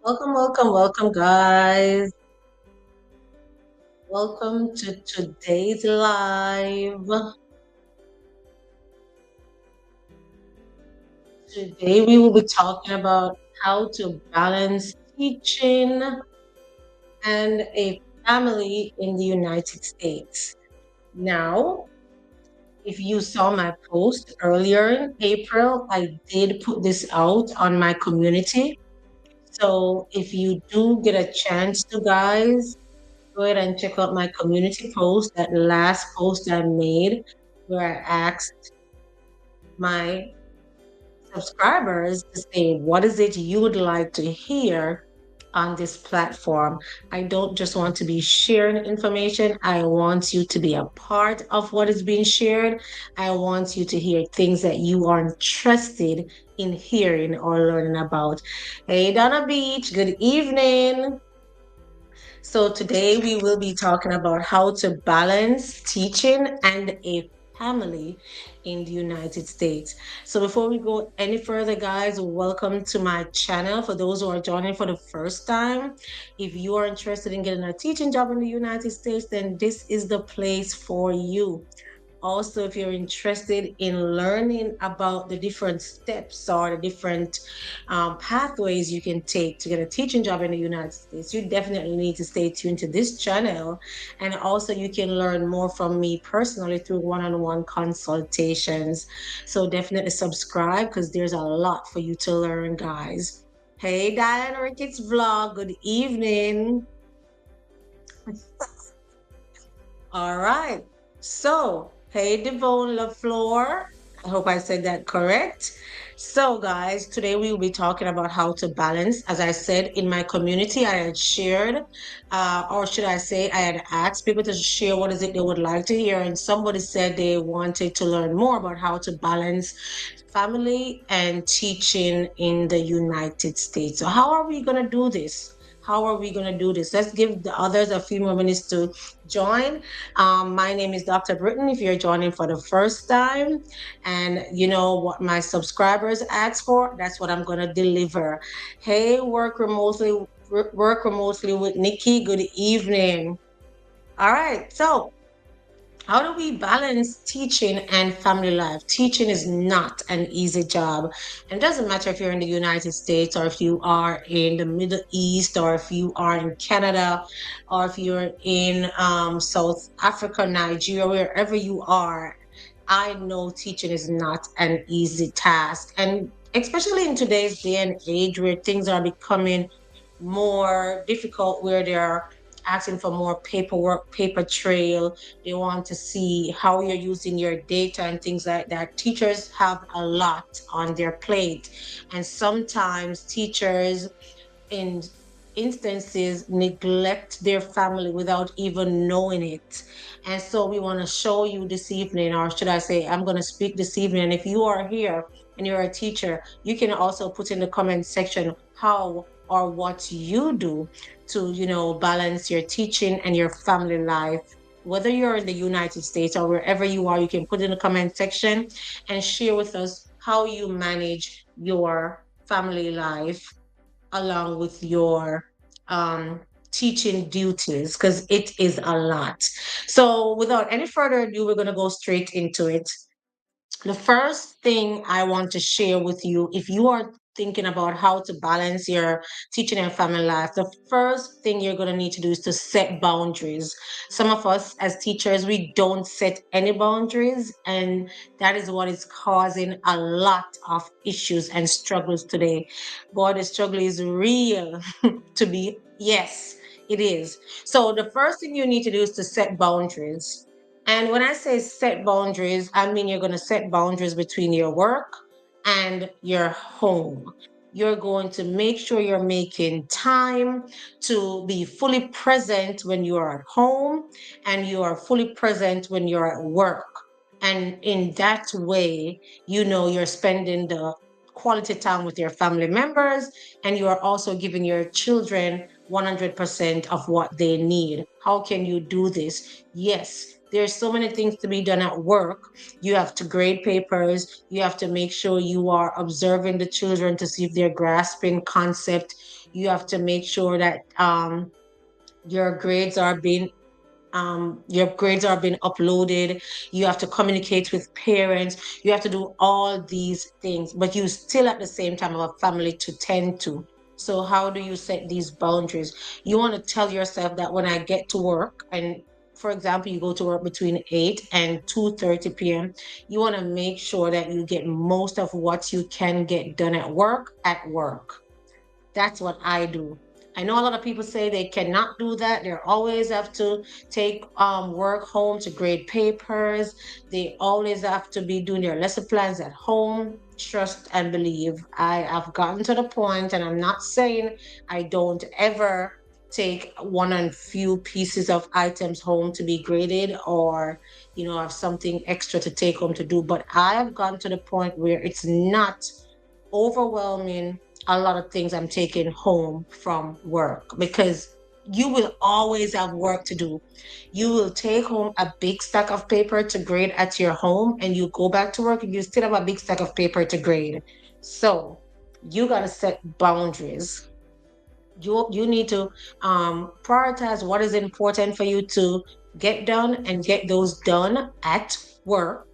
Welcome, welcome, welcome, guys. Welcome to today's live. Today, we will be talking about how to balance teaching and a family in the United States. Now, if you saw my post earlier in April, I did put this out on my community. So, if you do get a chance to, guys, go ahead and check out my community post, that last post I made, where I asked my subscribers to say, what is it you would like to hear on this platform? I don't just want to be sharing information. I want you to be a part of what is being shared. I want you to hear things that you are interested in hearing or learning about. Hey, Donna Beach, good evening. So today we will be talking about how to balance teaching and a family in the United States. So before we go any further, guys, welcome to my channel. For those who are joining for the first time, if you are interested in getting a teaching job in the United States, then this is the place for you. Also, if you're interested in learning about the different steps or the different pathways you can take to get a teaching job in the United States, you definitely need to stay tuned to this channel. And also, you can learn more from me personally through one-on-one consultations. So definitely subscribe because there's a lot for you to learn, guys. Hey, Diane Ricketts Vlog, good evening. All right. So, hey, Devon LaFleur. I hope I said that correct. So, guys, today we will be talking about how to balance. As I said in my community, I had shared, or should I say, I had asked people to share what is it they would like to hear. And somebody said they wanted to learn more about how to balance family and teaching in the United States. So, how are we going to do this? How are we going to do this? Let's give the others a few more minutes to join. My name is Dr. Britton. If you're joining for the first time, and you know what my subscribers ask for, that's what I'm going to deliver. Hey, work remotely with Nikki. Good evening. All right. So, how do we balance teaching and family life? Teaching is not an easy job. And it doesn't matter if you're in the United States or if you are in the Middle East or if you are in Canada or if you're in South Africa, Nigeria, wherever you are. I know teaching is not an easy task. And especially in today's day and age where things are becoming more difficult, where they're asking for more paperwork, paper trail. They want to see how you're using your data and things like that. Teachers have a lot on their plate. And sometimes teachers, in instances, neglect their family without even knowing it. And so we want to show you this evening, or should I say, I'm going to speak this evening. And if you are here and you're a teacher, you can also put in the comment section how or what you do to, balance your teaching and your family life. Whether you're in the United States or wherever you are, you can put in the comment section and share with us how you manage your family life along with your teaching duties, because it is a lot. So, without any further ado, we're going to go straight into it. The first thing I want to share with you, if you are thinking about how to balance your teaching and family life, the first thing you're going to need to do is to set boundaries. Some of us as teachers, we don't set any boundaries, and that is what is causing a lot of issues and struggles today. Boy, the struggle is real to be, yes, it is. So the first thing you need to do is to set boundaries. And when I say set boundaries, I mean you're going to set boundaries between your work and your home. You're going to make sure you're making time to be fully present when you are at home and you are fully present when you're at work. And in that way, you're spending the quality time with your family members, and you are also giving your children 100% of what they need. How can you do this? Yes, There's so many things to be done at work. You have to grade papers. You have to make sure you are observing the children to see if they're grasping concept. You have to make sure that your grades are being uploaded. You have to communicate with parents. You have to do all these things, but you still at the same time have a family to tend to. So how do you set these boundaries? You want to tell yourself that when I get to work, and for example, you go to work between 8 and 2:30 p.m., you want to make sure that you get most of what you can get done at work at work. That's what I do. I know a lot of people say they cannot do that. They always have to take work home to grade papers. They always have to be doing their lesson plans at home. Trust and believe. I have gotten to the point, and I'm not saying I don't ever take one and few pieces of items home to be graded, or have something extra to take home to do. But I have gotten to the point where it's not overwhelming a lot of things I'm taking home from work, because you will always have work to do. You will take home a big stack of paper to grade at your home, and you go back to work and you still have a big stack of paper to grade. So you got to set boundaries. You need to prioritize what is important for you to get done, and get those done at work.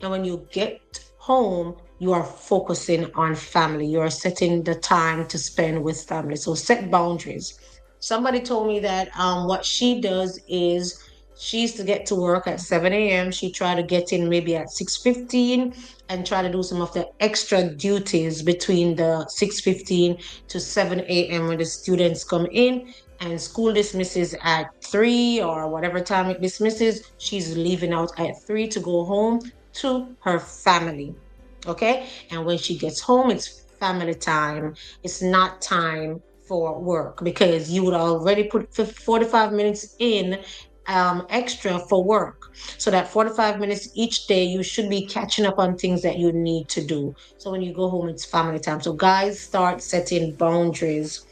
And when you get home, you are focusing on family. You are setting the time to spend with family. So set boundaries. Somebody told me that what she does is she used to get to work at 7 a.m. She tried to get in maybe at 6:15 and try to do some of the extra duties between the 6:15 to 7 a.m. when the students come in, and school dismisses at 3 or whatever time it dismisses. She's leaving out at 3 to go home to her family. Okay? And when she gets home, it's family time. It's not time for work, because you would already put 45 minutes in extra for work. So that 45 minutes each day, you should be catching up on things that you need to do. So when you go home, it's family time. So guys, start setting boundaries.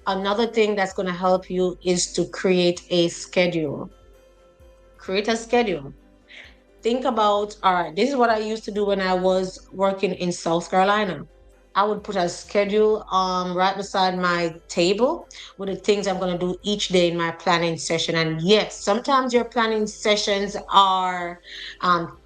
Another thing that's going to help you is to create a schedule. Create a schedule. Think about, all right, this is what I used to do when I was working in South Carolina. I would put a schedule right beside my table with the things I'm going to do each day in my planning session. And yes, sometimes your planning sessions are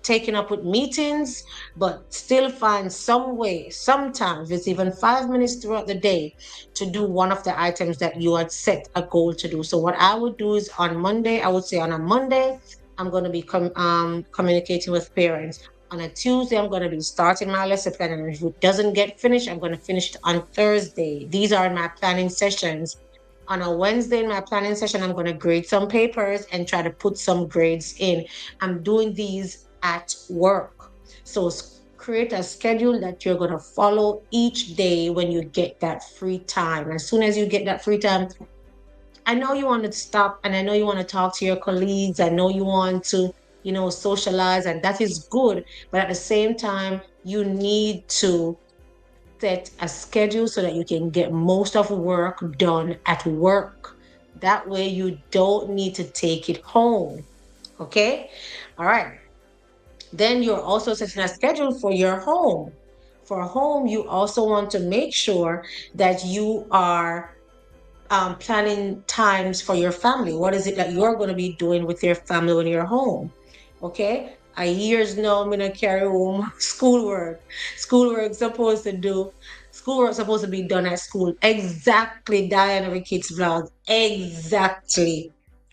taken up with meetings, but still find some way, sometimes it's even 5 minutes throughout the day, to do one of the items that you had set a goal to do. So what I would do is on Monday, I would say on a Monday, I'm going to be communicating with parents. On a Tuesday, I'm going to be starting my lesson plan. And if it doesn't get finished, I'm going to finish it on Thursday. These are my planning sessions. On a Wednesday, in my planning session, I'm going to grade some papers and try to put some grades in. I'm doing these at work. So create a schedule that you're going to follow each day when you get that free time. As soon as you get that free time, I know you want to stop, and I know you want to talk to your colleagues. I know you want to, socialize, and that is good. But at the same time, you need to set a schedule so that you can get most of work done at work. That way you don't need to take it home. Okay? All right. Then you're also setting a schedule for your home. For home, you also want to make sure that you are planning times for your family. What is it that you're going to be doing with your family when you're home? Okay. I years know I'm gonna carry home schoolwork. Schoolwork supposed to be done at school. Exactly, Diana Ricketts vlog. Exactly.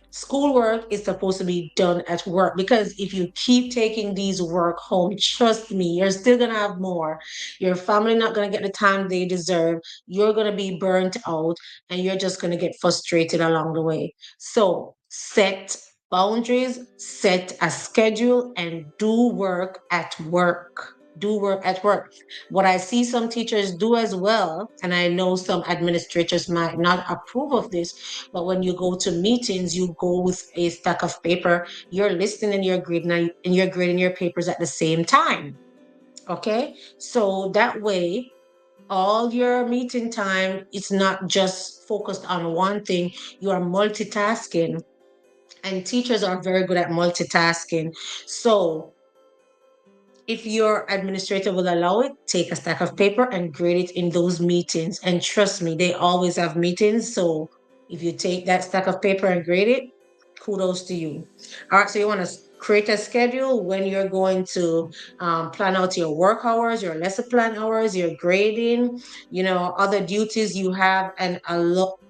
Schoolwork is supposed to be done at work, because if you keep taking these work home, trust me, you're still gonna have more. Your family not gonna get the time they deserve. You're gonna be burnt out, and you're just gonna get frustrated along the way. So set boundaries, set a schedule, and do work at work. Do work at work. What I see some teachers do as well, and I know some administrators might not approve of this, but when you go to meetings, you go with a stack of paper, you're listening and you're grading your papers at the same time. Okay? So that way, all your meeting time is not just focused on one thing, you are multitasking. And teachers are very good at multitasking. So if your administrator will allow it, take a stack of paper and grade it in those meetings. And trust me, they always have meetings. So if you take that stack of paper and grade it, kudos to you. All right, so you want to create a schedule when you're going to plan out your work hours, your lesson plan hours, your grading, other duties you have, and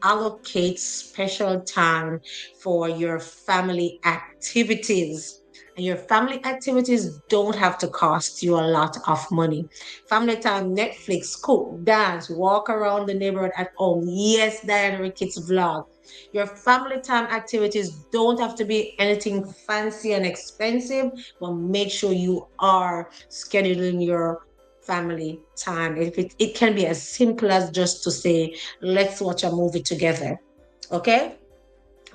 allocate special time for your family activities. And your family activities don't have to cost you a lot of money. Family time, Netflix, cook, dance, walk around the neighborhood at home. Yes, Diana Ricketts vlog. Your family time activities don't have to be anything fancy and expensive, but make sure you are scheduling your family time. It can be as simple as just to say, let's watch a movie together. Okay?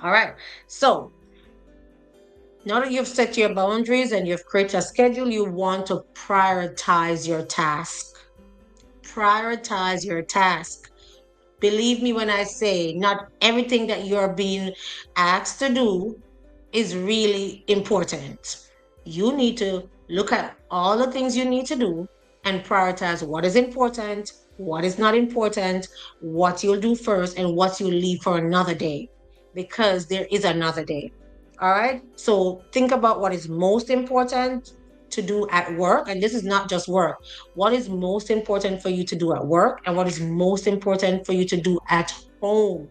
All right. So now that you've set your boundaries and you've created a schedule, you want to prioritize your task. Prioritize your task. Believe me when I say not everything that you're being asked to do is really important. You need to look at all the things you need to do and prioritize what is important, what is not important, what you'll do first, and what you'll leave for another day, because there is another day. All right. So think about what is most important to do at work. And this is not just work. What is most important for you to do at work, and what is most important for you to do at home?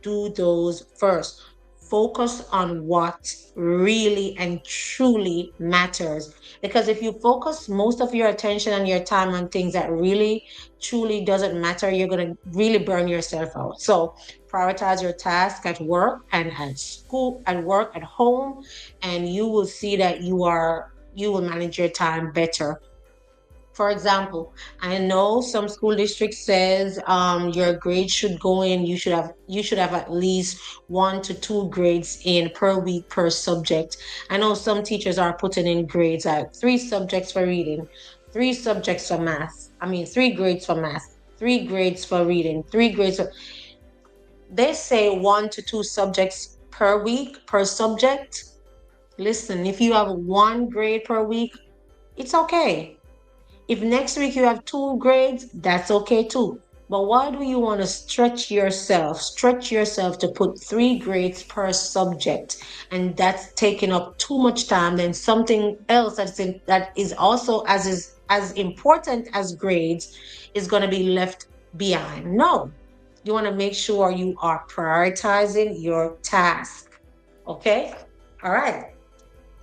Do those first. Focus on what really and truly matters. Because if you focus most of your attention and your time on things that really truly doesn't matter, you're going to really burn yourself out. So prioritize your task at work and at school, at work, at home, and you will see that you will manage your time better. For example, I know some school district says your grade should go in. You should have at least 1 to 2 grades in per week per subject. I know some teachers are putting in grades at 3 subjects for reading, 3 subjects for math. I mean 3 grades for math, 3 grades for reading, 3 grades. They say 1 to 2 subjects per week per subject. Listen, if you have 1 grade per week, it's okay. If next week you have 2 grades, that's okay too. But why do you want to stretch yourself? Stretch yourself to put 3 grades per subject, and that's taking up too much time. Then something else that is also as important as grades is going to be left behind. No, you want to make sure you are prioritizing your task. Okay, all right.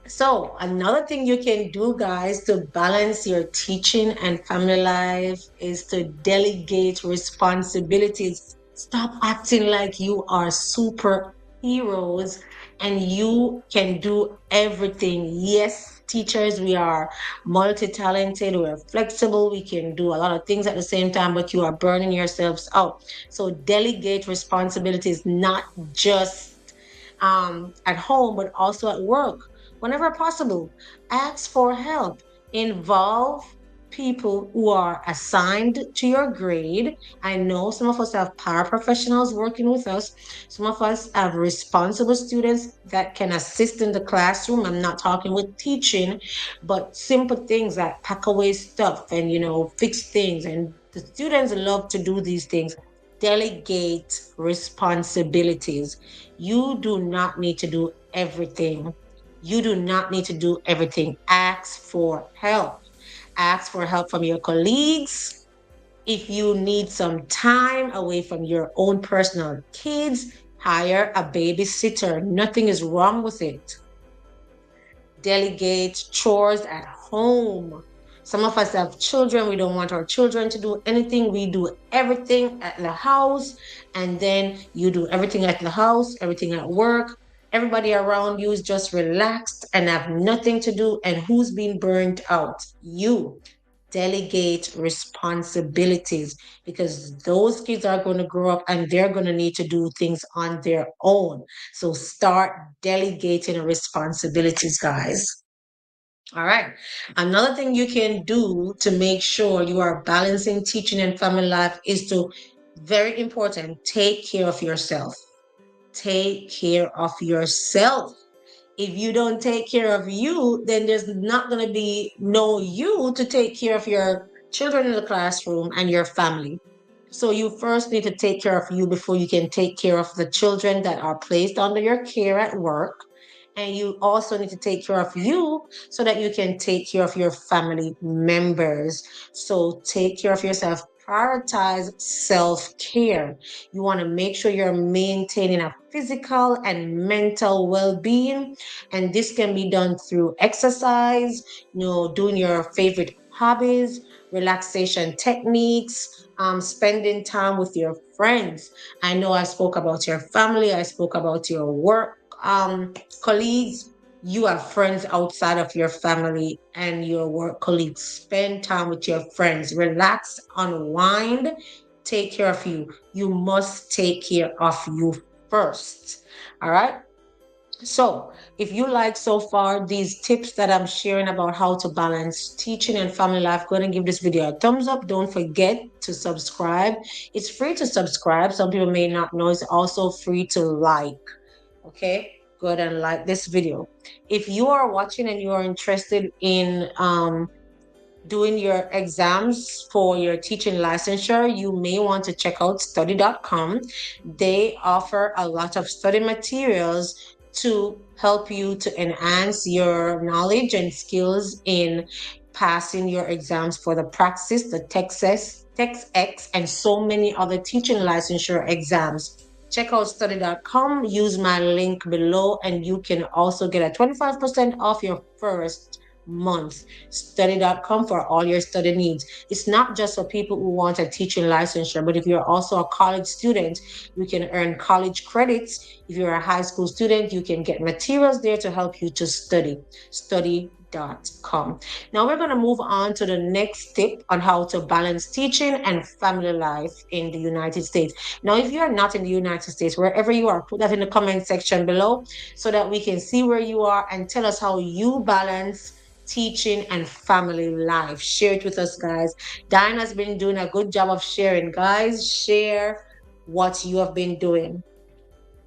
So, another thing you can do, guys, to balance your teaching and family life is to delegate responsibilities. Stop acting like you are superheroes and you can do everything. Yes, teachers, we are multi-talented, we're flexible, we can do a lot of things at the same time, but you are burning yourselves out. So, delegate responsibilities, not just at home, but also at work. Whenever possible, ask for help. Involve people who are assigned to your grade. I know some of us have paraprofessionals working with us. Some of us have responsible students that can assist in the classroom. I'm not talking with teaching, but simple things like pack away stuff and, fix things. And the students love to do these things. Delegate responsibilities. You do not need to do everything. You do not need to do everything. Ask for help. Ask for help from your colleagues. If you need some time away from your own personal kids, hire a babysitter. Nothing is wrong with it. Delegate chores at home. Some of us have children. We don't want our children to do anything. We do everything at the house. And then you do everything at the house, everything at work. Everybody around you is just relaxed and have nothing to do. And who's being burned out? You. Delegate responsibilities, because those kids are going to grow up and they're going to need to do things on their own. So start delegating responsibilities, guys. All right. Another thing you can do to make sure you are balancing teaching and family life is to, very important, take care of yourself. take care of yourself. If you don't take care of you, then there's not going to be no you to take care of your children in the classroom and your family. So you first need to take care of you before you can take care of the children that are placed under your care at work. And you also need to take care of you so that you can take care of your family members. So take care of yourself. Prioritize self care. You want to make sure you're maintaining a physical and mental well being. And this can be done through exercise, doing your favorite hobbies, relaxation techniques, spending time with your friends. I know I spoke about your family, I spoke about your work colleagues. You have friends outside of your family and your work colleagues. Spend time with your friends, relax, unwind, take care of you. You must take care of you first. All right. So, if you like so far these tips that I'm sharing about how to balance teaching and family life, go ahead and give this video a thumbs up. Don't forget to subscribe. It's free to subscribe. Some people may not know it's also free to like. Okay, go ahead and like this video. If you are watching and you are interested in doing your exams for your teaching licensure, you may want to check out study.com. They offer a lot of study materials to help you to enhance your knowledge and skills in passing your exams for the Praxis, the TextX, and so many other teaching licensure exams. Check out study.com, use my link below, and you can also get a 25% off your first month. Study.com for all your study needs. It's not just for people who want a teaching licensure, but if you're also a college student, you can earn college credits. If you're a high school student, you can get materials there to help you to study. Study.com. Now we're going to move on to the next tip on how to balance teaching and family life in the United States. Now, if you are not in the United States, wherever you are, put that in the comment section below so that we can see where you are and tell us how you balance teaching and family life. Share it with us, guys. Diana's been doing a good job of sharing. Guys, share what you have been doing.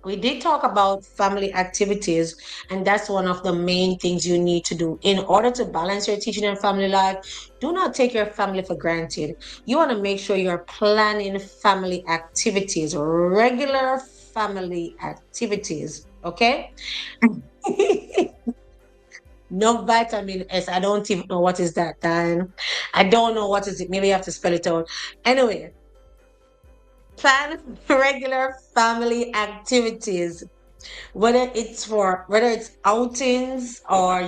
We did talk about family activities, and that's one of the main things you need to do in order to balance your teaching and family life. Do not take your family for granted. You want to make sure you're planning family activities, regular family activities. Okay. No vitamin S. I don't even know what is that, Dan. I don't know what is it. Maybe you have to spell it out. Anyway, plan regular family activities, whether it's outings or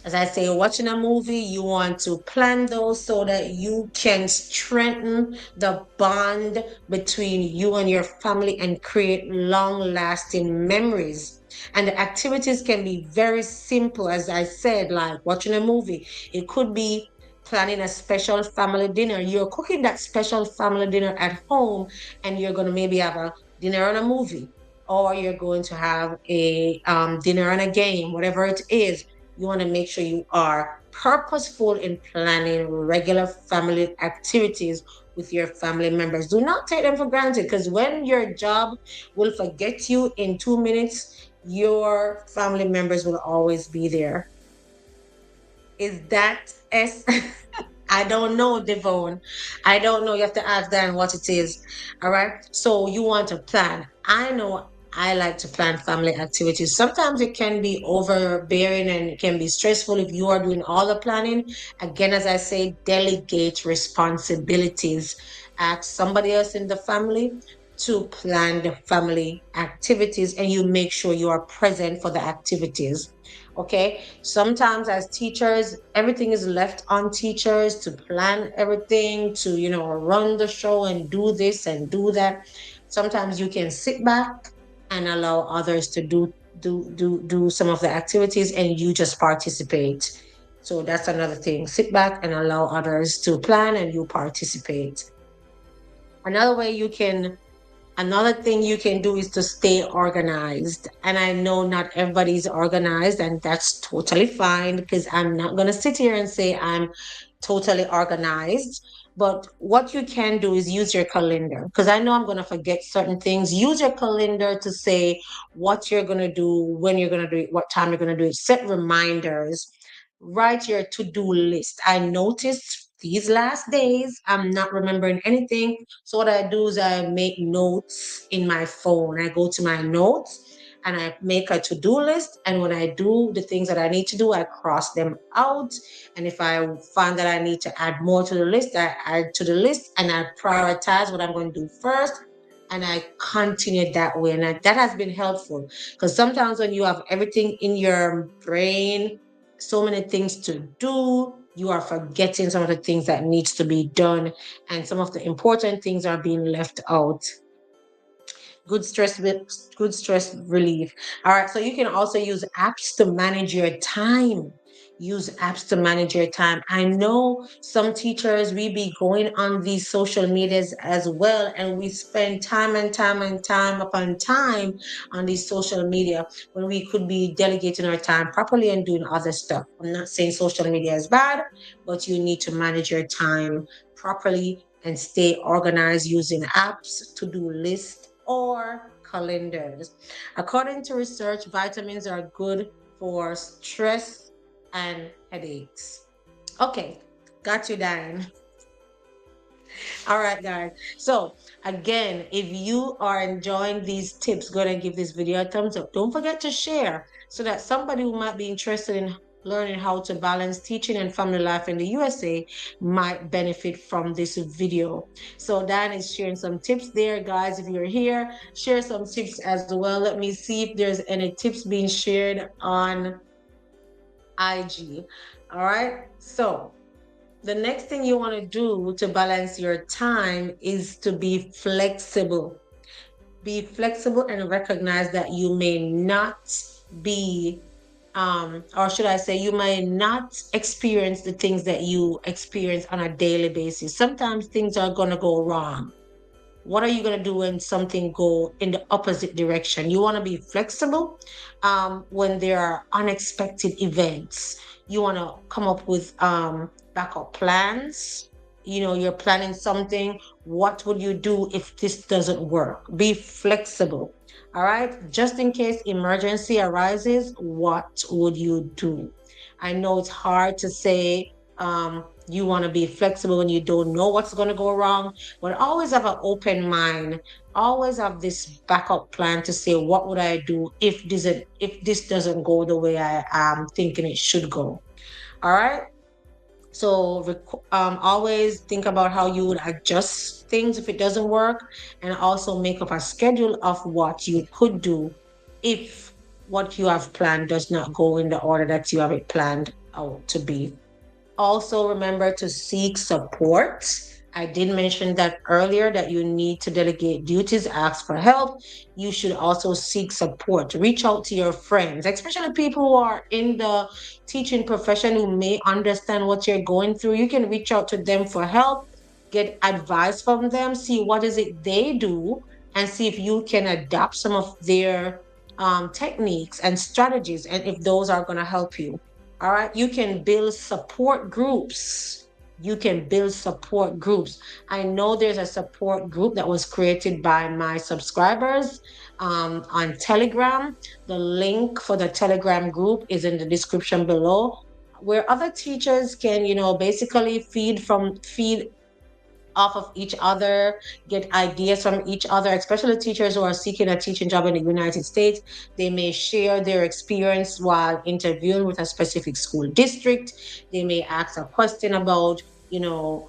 as I say, watching a movie. You want to plan those so that you can strengthen the bond between you and your family and create long lasting memories. And the activities can be very simple, as I said, like watching a movie. It could be planning a special family dinner. You're cooking that special family dinner at home, and you're going to maybe have a dinner and a movie, or you're going to have a dinner and a game, whatever it is. You want to make sure you are purposeful in planning regular family activities with your family members. Do not take them for granted, because when your job will forget you in 2 minutes, your family members will always be there. Is that S? I don't know, Devon. I don't know. You have to ask Dan what it is. All right. So you want to plan. I know I like to plan family activities. Sometimes it can be overbearing and it can be stressful if you are doing all the planning. Again, as I say, delegate responsibilities. Ask somebody else in the family to plan the family activities, and you make sure you are present for the activities. Okay, sometimes as teachers, everything is left on teachers to plan everything, to run the show and do this and do that. Sometimes you can sit back and allow others to do some of the activities, and you just participate. So that's another thing. Sit back and allow others to plan, and you participate. Another thing you can do is to stay organized. And I know not everybody's organized, and that's totally fine, because I'm not going to sit here and say I'm totally organized. But what you can do is use your calendar, because I know I'm going to forget certain things. Use your calendar to say what you're going to do, when you're going to do it, what time you're going to do it. Set reminders. Write your to-do list. I noticed these last days I'm not remembering anything. So what I do is I make notes in my phone. I go to my notes and I make a to-do list. And when I do the things that I need to do, I cross them out. And if I find that I need to add more to the list, I add to the list and I prioritize what I'm going to do first. And I continue that way. And that has been helpful, because sometimes when you have everything in your brain, so many things to do, you are forgetting some of the things that needs to be done. And some of the important things are being left out. Good good stress relief. All right, so you can also use apps to manage your time. Use apps to manage your time. I know some teachers, we be going on these social medias as well, and we spend time and time and time upon time on these social media when we could be delegating our time properly and doing other stuff. I'm not saying social media is bad, but you need to manage your time properly and stay organized using apps, to-do lists, or calendars. According to research, vitamins are good for stress and headaches. Okay, got you, Diane. All right, guys. So again, if you are enjoying these tips, go ahead and give this video a thumbs up. Don't forget to share so that somebody who might be interested in learning how to balance teaching and family life in the USA might benefit from this video. So Dan is sharing some tips there, guys. If you're here, share some tips as well. Let me see if there's any tips being shared on IG. All right. So the next thing you want to do to balance your time is to be flexible. Be flexible and recognize that you may not be, or should I say, you may not experience the things that you experience on a daily basis. Sometimes things are going to go wrong. What are you going to do when something go in the opposite direction? You want to be flexible when there are unexpected events. You want to come up with backup plans. You know, you're planning something. What would you do if this doesn't work? Be flexible. All right. Just in case emergency arises, what would you do? I know it's hard to say you want to be flexible when you don't know what's going to go wrong, but always have an open mind. Always have this backup plan to say, what would I do if this doesn't go the way I am thinking it should go? All right. So always think about how you would adjust things if it doesn't work, and also make up a schedule of what you could do if what you have planned does not go in the order that you have it planned out to be. Also, remember to seek support. I did mention that earlier, that you need to delegate duties, ask for help. You should also seek support. Reach out to your friends, especially people who are in the teaching profession who may understand what you're going through. You can reach out to them for help, get advice from them, see what is it they do, and see if you can adapt some of their techniques and strategies, and if those are going to help you. All right. You can build support groups. You can build support groups. I know there's a support group that was created by my subscribers on Telegram. The link for the Telegram group is in the description below, where other teachers can, basically feed off of each other, get ideas from each other, especially teachers who are seeking a teaching job in the United States. They may share their experience while interviewing with a specific school district. They may ask a question about,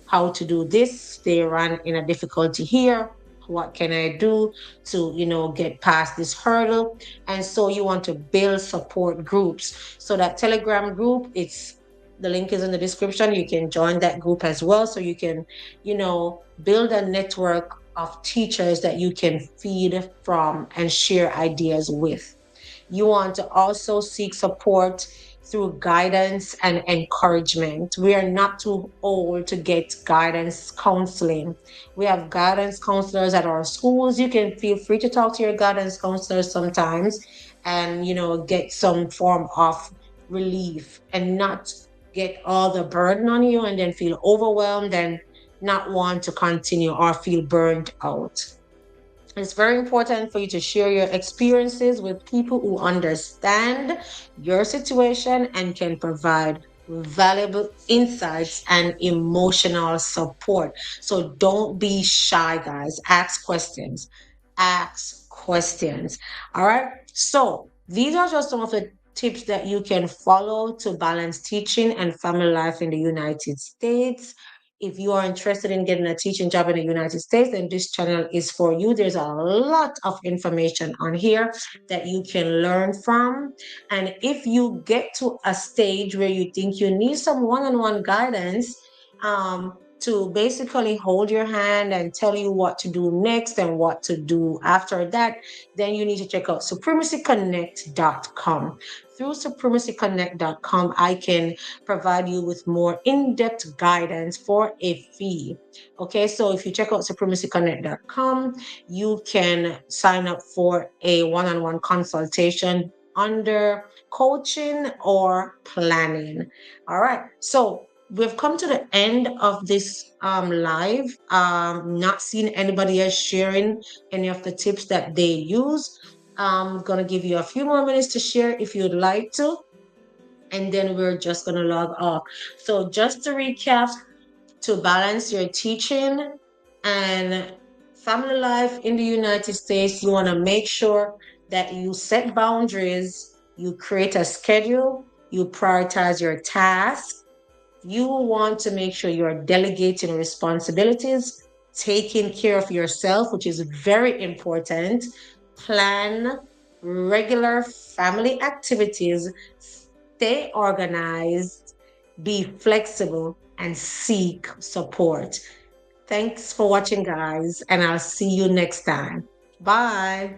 how to do this. They run in a difficulty here. What can I do to, get past this hurdle? And so you want to build support groups. So that Telegram group, the link is in the description. You can join that group as well, so you can, build a network of teachers that you can feed from and share ideas with. You want to also seek support through guidance and encouragement. We are not too old to get guidance counseling. We have guidance counselors at our schools. You can feel free to talk to your guidance counselors sometimes and, get some form of relief and not get all the burden on you and then feel overwhelmed and not want to continue or feel burned out. It's very important for you to share your experiences with people who understand your situation and can provide valuable insights and emotional support. So don't be shy, guys. Ask questions. Ask questions. All right. So these are just some of the tips that you can follow to balance teaching and family life in the United States. If you are interested in getting a teaching job in the United States, then this channel is for you. There's a lot of information on here that you can learn from. And if you get to a stage where you think you need some one-on-one guidance, to basically hold your hand and tell you what to do next and what to do after that, then you need to check out supremacyconnect.com. Through supremacyconnect.com, I can provide you with more in-depth guidance for a fee. Okay, so if you check out supremacyconnect.com, you can sign up for a one-on-one consultation under coaching or planning. All right, so we've come to the end of this live. Not seeing anybody else sharing any of the tips that they use. I'm gonna give you a few more minutes to share if you'd like to, and then we're just going to log off. So just to recap, to balance your teaching and family life in the United States, you want to make sure that you set boundaries, you create a schedule, you prioritize your tasks. You want to make sure you're delegating responsibilities, taking care of yourself, which is very important. Plan regular family activities, stay organized, be flexible, and seek support. Thanks for watching, guys, and I'll see you next time. Bye.